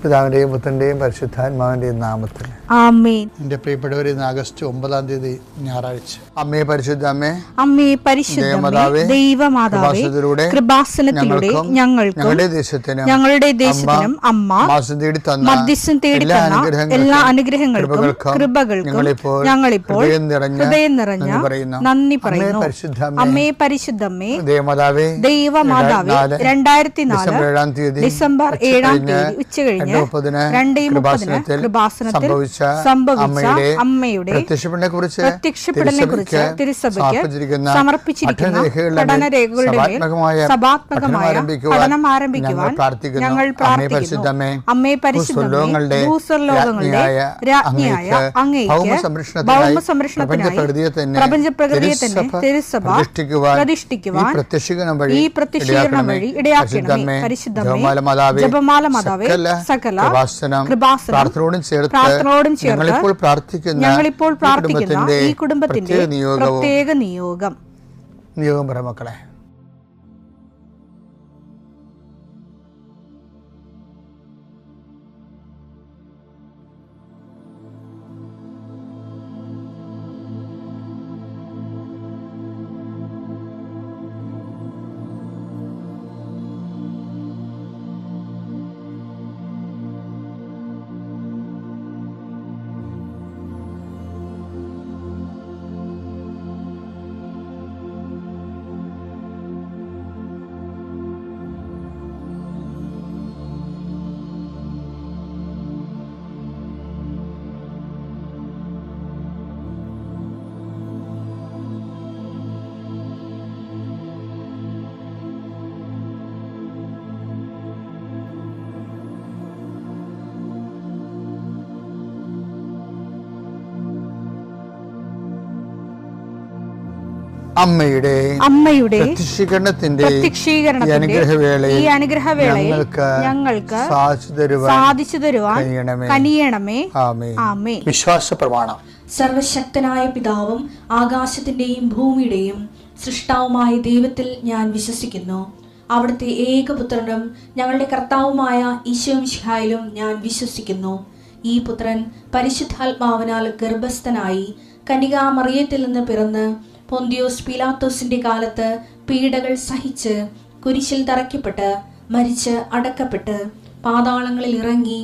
പിതാവിൻ്റെയും പുത്രൻ്റെയും പരിശുദ്ധാത്മാവിൻ്റെയും നാമത്തിൽ ആമേൻ. എൻ്റെ പ്രിയപ്പെട്ടവരെ, ഇന്ന് ആഗസ്റ്റ് 9 ഞായറാഴ്ച. അമ്മേ പരിശുദ്ധ അമ്മേ, അമ്മേ പരിശുദ്ധ ദൈവമാതാവേ, കൃപാസനത്തിലൂടെ ഞങ്ങൾക്കും ഞങ്ങളുടെ ദേശത്തിനും അമ്മ മധ്യസ്ഥം തേടി തന്ന എല്ലാ അനുഗ്രഹങ്ങൾക്കും കൃപകൾക്കും ഞങ്ങളിപ്പോൾ ഹൃദയം നിറഞ്ഞ നന്ദി പറയുന്നു. അമ്മേ പരിശുദ്ധമ്മേ, ദൈവമാതാവേ, 2004 ഡിസംബർ 7 ഉച്ചകഴിഞ്ഞ് 2:30 കൃപാസനത്തിൽ സംഭവിച്ച അമ്മയുടെ പ്രത്യക്ഷപ്പെടലിനെ കുറിച്ച് തിരുസഭയ്ക്ക് സമർപ്പിച്ചിരിക്കുന്ന പഠനരേഖകളുടെ മേൽ സഭാത്മകമായ പഠനം ആരംഭിക്കുവാൻ ഞങ്ങൾ പ്രാർത്ഥിക്കുന്നു. അമ്മേ പരിശുദ്ധമേ, ഭൂസ്വർലോകങ്ങളുടെ രാജ്ഞിയായ അങ്ങേയ്ക്ക് ഭൗമസംരക്ഷണത്തിനായി പ്രപഞ്ചപ്രകൃതിയെ തന്നെ തിരുസഭ പ്രതിഷ്ഠിക്കുവാൻ ഈ പ്രത്യക്ഷീകരണം വഴി ഇടയാക്കണമേ. പരിശുദ്ധമേ, ജപമാല മാതാവേ, സകല കൃപാസനം പ്രാർത്ഥനയോടും ചേർത്ത് ഞങ്ങളിപ്പോൾ പ്രാർത്ഥിക്കുന്ന ഈ കുടുംബത്തിന്റെ പ്രത്യേക നിയോഗം പറ മക്കളെ. അമ്മയുടെ പ്രത്യക്ഷീകരണത്തിന്റെ ഈ അനുഗ്രഹവേളയിൽ ഞങ്ങൾക്ക് സാധിച്ചു തരുവാൻ കനിയണമേ. ആമേൻ. വിശ്വാസ പ്രമാണം. സർവശക്തനായ പിതാവും ആകാശത്തിന്റെയും ഭൂമിയുടെയും സൃഷ്ടാവുമായ ദൈവത്തിൽ ഞാൻ വിശ്വസിക്കുന്നു. അവിടുത്തെ ഏകപുത്രനും ഞങ്ങളുടെ കർത്താവുമായ ഈശോമിശിഹായിലും ഞാൻ വിശ്വസിക്കുന്നു. ഈ പുത്രൻ പരിശുദ്ധാത്മാവിനാൽ ഗർഭസ്ഥനായി കന്യകാമറിയത്തിൽ നിന്ന് പിറന്ന് പൊന്തിയോസ് പീലാത്തോസിന്റെ കാലത്ത് പീഡകൾ സഹിച്ച് കുരിശിൽ തറയ്ക്കപ്പെട്ട് മരിച്ച് അടക്കപ്പെട്ട് പാതാളങ്ങളിൽ ഇറങ്ങി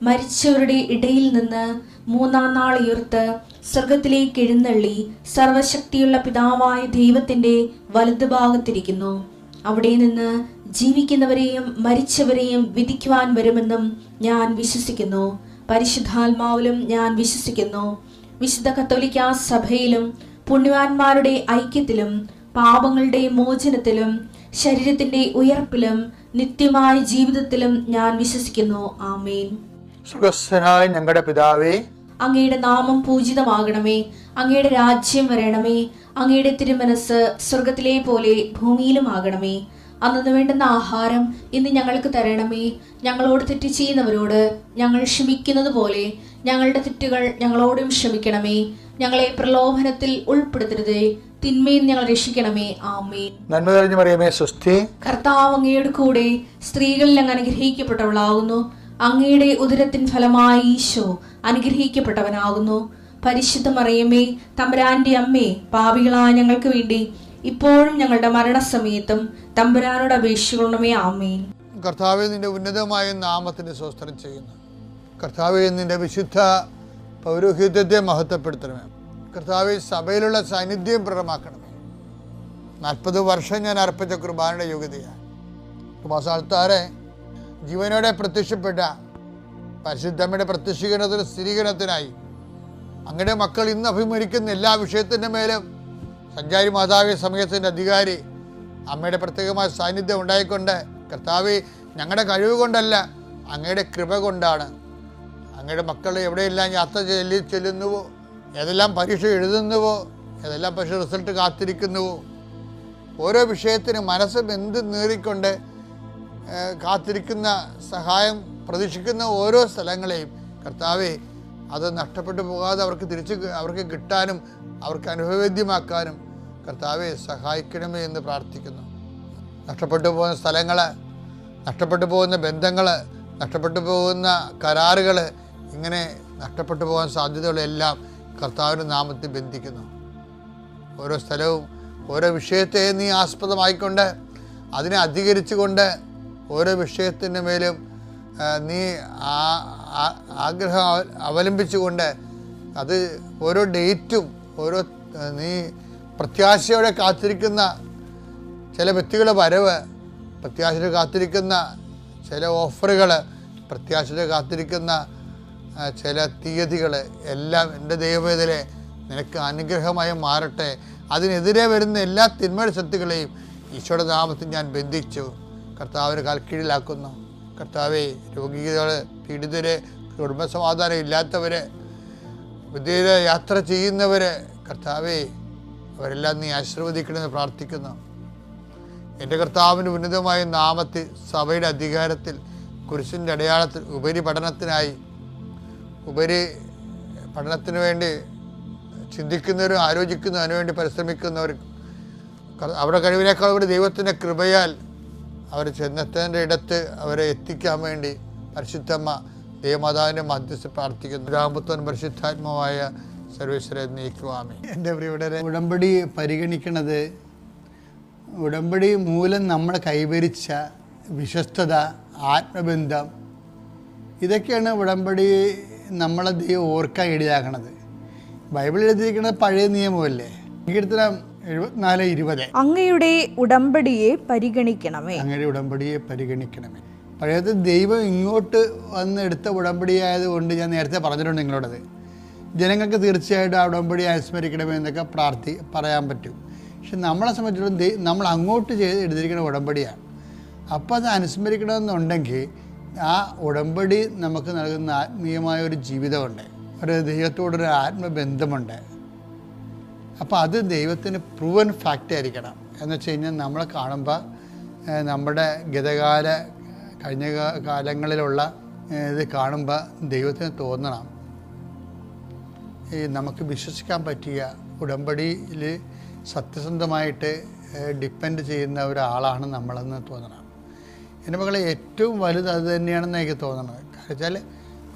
മരിച്ചവരുടെ ഇടയിൽ നിന്ന് 3-ാം നാൾ ഉയർത്ത് സ്വർഗത്തിലേക്ക് എഴുന്നള്ളി സർവശക്തിയുള്ള പിതാവായ ദൈവത്തിന്റെ വലതുഭാഗത്തിരിക്കുന്നു. അവിടെ നിന്ന് ജീവിക്കുന്നവരെയും മരിച്ചവരെയും വിധിക്കുവാൻ വരുമെന്നും ഞാൻ വിശ്വസിക്കുന്നു. പരിശുദ്ധാത്മാവിലും ഞാൻ വിശ്വസിക്കുന്നു. വിശുദ്ധ കത്തോലിക്കാ സഭയിലും പുണ്യവാന്മാരുടെ ഐക്യത്തിലും പാപങ്ങളുടെ മോചനത്തിലും ശരീരത്തിന്റെ ഉയർപ്പിലും നിത്യമായ ജീവിതത്തിലും ഞാൻ വിശ്വസിക്കുന്നു. ആമേൻ. സ്വർഗ്ഗസ്ഥനായ ഞങ്ങളുടെ പിതാവേ, അങ്ങയുടെ നാമം പൂജിതമാകണമേ. അങ്ങയുടെ രാജ്യം വരണമേ. അങ്ങയുടെ തിരുമനസ് സ്വർഗത്തിലെ പോലെ ഭൂമിയിലും ആകണമേ. അന്നു വേണ്ടുന്ന ആഹാരം ഇന്ന് ഞങ്ങൾക്ക് തരണമേ. ഞങ്ങളോട് തെറ്റ് ചെയ്യുന്നവരോട് ഞങ്ങൾ ക്ഷമിക്കുന്നത് പോലെ ഞങ്ങളുടെ തെറ്റുകൾ ഞങ്ങളോടും ക്ഷമിക്കണമേ. ഞങ്ങളെ പ്രലോഭനത്തിൽ ഉൾപ്പെടുത്തരുതേ, തിന്മയിൽ ഞങ്ങൾ രക്ഷിക്കണമേ. ആമേൻ. നന്മ നിറഞ്ഞ മറിയമേ, സ്വസ്തി. കർത്താവ് അങ്ങയുടെ കൂടെ സ്ത്രീകളിൽ അങ്ങ് അനുഗ്രഹിക്കപ്പെട്ടവളാകുന്നു. അങ്ങയുടെ ഉദരത്തിൻ ഫലമായി ഈശോ അനുഗ്രഹിക്കപ്പെട്ടവനാകുന്നു. പരിശുദ്ധ മറിയമേ, തമ്പുരാന്റെ അമ്മേ, പാപികളായ ഞങ്ങൾക്ക് വേണ്ടി ഇപ്പോഴും ഞങ്ങളുടെ മരണസമയത്തും തമ്പുരാനോട് അപേക്ഷിക്കണമേ. ആമേൻ. കർത്താവേ, നിന്റെ ഉന്നതമായ നാമത്തിന് സ്തോത്രം ചെയ്യുന്നു. കർത്താവേ, നിന്റെ വിശുദ്ധ പൗരോഹിത്യത്തെ മഹത്വപ്പെടുത്തണമേ. കർത്താവേ, സഭയിലുള്ള സാന്നിധ്യം പ്രകടമാക്കണമേ. 40 വർഷം ഞാൻ അർപ്പിച്ച കുർബാനയുടെ യോഗ്യതയാണ്. കുമാസാൾത്താരെ ജീവനോടെ പ്രത്യക്ഷപ്പെട്ട പരിശുദ്ധമ്മയുടെ പ്രത്യക്ഷീകരണത്തിന് സ്ഥിരീകരണത്തിനായി അങ്ങയുടെ മക്കൾ ഇന്ന് അഭിമുഖിക്കുന്ന എല്ലാ വിഷയത്തിൻ്റെ മേലും സഞ്ചാരി മാതാവേ, സമയത്തിൻ്റെ അധികാരി അമ്മയുടെ പ്രത്യേകമായ സാന്നിധ്യം ഉണ്ടായിക്കൊണ്ട് കർത്താവേ, ഞങ്ങളുടെ കഴിവ് കൊണ്ടല്ല, അങ്ങയുടെ കൃപ കൊണ്ടാണ് അങ്ങയുടെ മക്കൾ എവിടെയെല്ലാം യാത്ര ചെല്ലുന്നുവോ, ഏതെല്ലാം പരീക്ഷ എഴുതുന്നുവോ, ഏതെല്ലാം പക്ഷേ റിസൾട്ട് കാത്തിരിക്കുന്നുവോ, ഓരോ വിഷയത്തിന് മനസ്സ് എന്ത് നേറിക്കൊണ്ട് കാത്തിരിക്കുന്ന സഹായം പ്രതീക്ഷിക്കുന്ന ഓരോ സ്ഥലങ്ങളെയും കർത്താവേ, അത് നഷ്ടപ്പെട്ടു പോകാതെ അവർക്ക് കിട്ടാനും അവർക്ക് അനുഭവവേദ്യമാക്കാനും കർത്താവെ സഹായിക്കണമേ എന്ന് പ്രാർത്ഥിക്കുന്നു. നഷ്ടപ്പെട്ടു പോകുന്ന സ്ഥലങ്ങൾ, നഷ്ടപ്പെട്ടു പോകുന്ന ബന്ധങ്ങൾ, നഷ്ടപ്പെട്ടു പോകുന്ന കരാറുകൾ, ഇങ്ങനെ നഷ്ടപ്പെട്ടു പോകാൻ സാധ്യതകളെല്ലാം കർത്താവിൻ്റെ നാമത്തിൽ ബന്ധിക്കുന്നു. ഓരോ സ്ഥലവും ഓരോ വിഷയത്തെ നീ ആസ്പദമായിക്കൊണ്ട് അതിനെ അധികരിച്ചുകൊണ്ട് ഓരോ വിഷയത്തിൻ്റെ മേലും നീ ആഗ്രഹം അവലംബിച്ചുകൊണ്ട് അത് ഓരോ ഡേറ്റും ഓരോ നീ പ്രത്യാശയോടെ കാത്തിരിക്കുന്ന ചില വ്യക്തികളുടെ വരവ്, പ്രത്യാശയോടെ കാത്തിരിക്കുന്ന ചില ഓഫറുകൾ, പ്രത്യാശയോടെ കാത്തിരിക്കുന്ന ചില തീയതികൾ എല്ലാം എൻ്റെ ദൈവവേദനെ നിനക്ക് അനുഗ്രഹമായി മാറട്ടെ. അതിനെതിരെ വരുന്ന എല്ലാ തിന്മയുടെ ശക്തികളെയും ഈശോയുടെ നാമത്തിൽ ഞാൻ ബന്ധിച്ചു കർത്താവിന് കാൽക്കീഴിലാക്കുന്നു. കർത്താവെ, രോഗികൾ, പീഡിതരെ, കുടുംബസമാധാനം ഇല്ലാത്തവരെ, വിദേശ യാത്ര ചെയ്യുന്നവരെ, കർത്താവെ, അവരെല്ലാം നീ ആശീർവദിക്കണമെന്ന് പ്രാർത്ഥിക്കുന്നു. എൻ്റെ കർത്താവിൻ്റെ ഉന്നതമായ നാമത്തിൽ സഭയുടെ അധികാരത്തിൽ കുരിശിൻ്റെ അടയാളത്തിൽ ഉപരി പഠനത്തിന് വേണ്ടി ചിന്തിക്കുന്നവരും ആലോചിക്കുന്നവരും അതിനുവേണ്ടി പരിശ്രമിക്കുന്നവരും അവരുടെ കഴിവിനേക്കാൾ ഒരു ദൈവത്തിൻ്റെ കൃപയാൽ അവർ ചെന്നെത്തേണ്ട ഇടത്ത് അവരെ എത്തിക്കാൻ വേണ്ടി പരിശുദ്ധമ്മ ദൈവമാതാവിൻ്റെ മധ്യസ്ഥ പ്രാർത്ഥിക്കുന്നു. രാമപുത്രൻ പരിശുദ്ധാത്മാവായ സർവേശ്വരെ നീക്കുവാമേ. എൻ്റെ പ്രിയപ്പെട്ടവരെ, ഉടമ്പടി പരിഗണിക്കുന്നത് ഉടമ്പടി മൂലം നമ്മൾ കൈവരിച്ച വിശ്വസ്തത, ആത്മബന്ധം, ഇതൊക്കെയാണ് ഉടമ്പടി നമ്മളെ ദൈവം ഓർക്കാൻ ഇടയാക്കണത്. ബൈബിളിൽ എഴുതിയിരിക്കുന്നത് പഴയ നിയമമല്ലേ? കീർത്തനം 74:20 അങ്ങയുടെ ഉടമ്പടിയെ പരിഗണിക്കണമേ. അങ്ങയുടെ ഉടമ്പടിയെ പരിഗണിക്കണമേ. പഴയത് ദൈവം ഇങ്ങോട്ട് വന്ന് എടുത്ത ഉടമ്പടിയായതുകൊണ്ട് ഞാൻ നേരത്തെ പറഞ്ഞിട്ടുണ്ട് നിങ്ങളോടത്. ജനങ്ങൾക്ക് തീർച്ചയായിട്ടും ആ ഉടമ്പടി അനുസ്മരിക്കണമേ എന്നൊക്കെ പറയാൻ പറ്റും. പക്ഷെ നമ്മളെ സംബന്ധിച്ചിടത്തോളം നമ്മൾ അങ്ങോട്ട് എടുത്തിരിക്കുന്ന ഉടമ്പടിയാണ്. അപ്പോൾ അത് അനുസ്മരിക്കണമെന്നുണ്ടെങ്കിൽ ആ ഉടമ്പടി നമുക്ക് നൽകുന്ന ആത്മീയമായ ഒരു ജീവിതമുണ്ട്, ഒരു ദൈവത്തോടൊരു ആത്മബന്ധമുണ്ട്. അപ്പോൾ അത് ദൈവത്തിന് പ്രൂവൻ ഫാക്റ്റ് ആയിരിക്കണം. എന്ന് വെച്ച് കഴിഞ്ഞാൽ നമ്മളെ കാണുമ്പോൾ നമ്മുടെ കഴിഞ്ഞ കാലങ്ങളിലുള്ള ഇത് കാണുമ്പോൾ ദൈവത്തിന് തോന്നണം നമുക്ക് വിശ്വസിക്കാൻ പറ്റിയ ഉടമ്പടിയിൽ സത്യസന്ധമായിട്ട് ഡിപ്പെൻഡ് ചെയ്യുന്ന ഒരാളാണ് നമ്മളെന്ന് തോന്നണം. എൻ്റെ മകളെ ഏറ്റവും വലുത് അത് തന്നെയാണെന്ന് എനിക്ക് തോന്നുന്നത്. കാരണം വെച്ചാൽ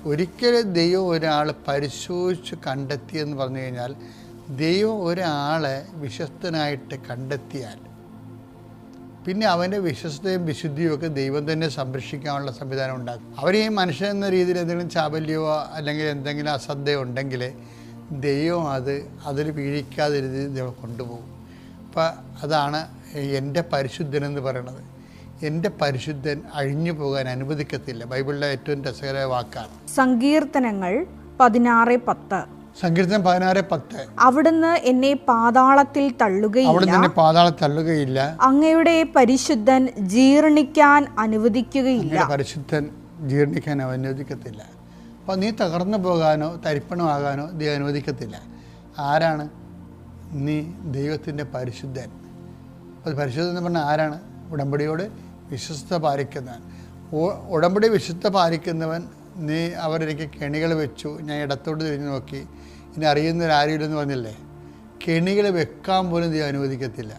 ഒരിക്കലും ദൈവം ഒരാൾ പരിശോധിച്ച് കണ്ടെത്തിയെന്ന് പറഞ്ഞു കഴിഞ്ഞാൽ, ദൈവം ഒരാളെ വിശ്വസ്തനായിട്ട് കണ്ടെത്തിയാൽ പിന്നെ അവൻ്റെ വിശ്വസ്തയും വിശുദ്ധിയും ഒക്കെ ദൈവം തന്നെ സംരക്ഷിക്കാനുള്ള സംവിധാനം ഉണ്ടാക്കും. അവർ ഈ മനുഷ്യൻ എന്ന രീതിയിൽ എന്തെങ്കിലും ചാബല്യമോ അല്ലെങ്കിൽ എന്തെങ്കിലും അശ്രദ്ധയോ ഉണ്ടെങ്കിൽ ദൈവം അതിൽ വീഴിക്കാതെ ദൈവം കൊണ്ടുപോകും. അപ്പം അതാണ് എൻ്റെ പരിശുദ്ധനെന്ന് പറയണത്. എൻ്റെ പരിശുദ്ധൻ അഴിഞ്ഞു പോകാൻ അനുവദിക്കത്തില്ല. ബൈബിളിലെ ഏറ്റവും രസകരമായ വാക്കാണ്. സങ്കീർത്തനങ്ങൾ 16:10. സങ്കീർത്തനം 16:10. അവിടുന്ന് എന്നെ പാതാളത്തിൽ തള്ളുകയില്ല, അങ്ങയുടെ പരിശുദ്ധൻ ജീർണിക്കാൻ അനുവദിക്കുകയില്ല. പരിശുദ്ധൻ ജീർണിക്കാൻ അനുവദിക്കത്തില്ല. അപ്പോൾ നീ തകർന്നു പോകാനോ തരിപ്പണമാകാനോ ദൈവം അനുവദിക്കത്തില്ല. ആരാണ് നീ? ദൈവത്തിൻ്റെ പരിശുദ്ധൻ. അത് പരിശുദ്ധൻ എന്ന് പറഞ്ഞാൽ ആരാണ്? ഉടമ്പടിയോട് വിശ്വസ്ത പാലിക്കുന്നവൻ. ഉടമ്പടി വിശുദ്ധ പാലിക്കുന്നവൻ. നീ അവരെനിക്ക് കെണികൾ വെച്ചു, ഞാൻ ഇടത്തോട്ട് തിരിഞ്ഞു നോക്കി, ഇനി അറിയുന്നവരാരുമില്ലെന്ന് പറഞ്ഞില്ലേ? കെണികൾ വെക്കാൻ പോലും ദൈവം അനുവദിക്കത്തില്ല.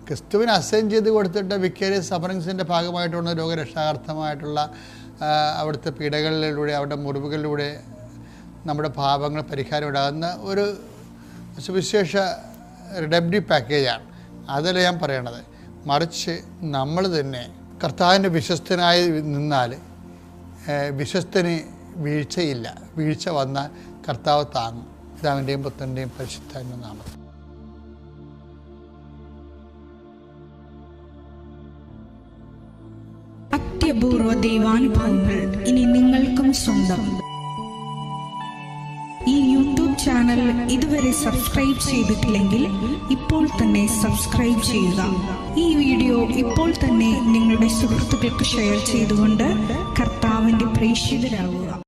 ക്രിസ്തുവിന് അസൈൻ ചെയ്ത് കൊടുത്തിട്ട് വിക്കേരിയസ് സഫറിങ്സിൻ്റെ ഭാഗമായിട്ടുള്ള രോഗരക്ഷാർത്ഥമായിട്ടുള്ള അവിടുത്തെ പീഡകളിലൂടെ അവരുടെ മുറിവുകളിലൂടെ നമ്മുടെ പാപങ്ങൾ പരിഹാരം ഉണ്ടാകുന്ന ഒരു സുവിശേഷ റിഡംപ്റ്റീവ് പാക്കേജാണ്. അതല്ല ഞാൻ പറയണത്. മറിച്ച് നമ്മൾ തന്നെ കർത്താവിൻ്റെ വിശ്വസ്തനായി നിന്നാൽ വിശ്വസ്തന് വീഴ്ചയില്ല. വീഴ്ച വന്നാൽ കർത്താവ് താങ്ങും. പിതാവിൻ്റെയും പുത്രൻ്റെയും പരിശുദ്ധാത്മ നാമത്തിൽ. അത്യപൂർവ ദൈവാനുഭവങ്ങൾ ഇനി നിങ്ങൾക്കും സ്വന്തം. ഈ യൂട്യൂബ് ചാനൽ ഇതുവരെ സബ്സ്ക്രൈബ് ചെയ്തിട്ടില്ലെങ്കിൽ ഇപ്പോൾ തന്നെ സബ്സ്ക്രൈബ് ചെയ്യുക. ഈ വീഡിയോ ഇപ്പോൾ തന്നെ നിങ്ങളുടെ സുഹൃത്തുക്കൾക്ക് ഷെയർ ചെയ്തുകൊണ്ട് കർത്താവിൻ്റെ പ്രേക്ഷിതരാകുക.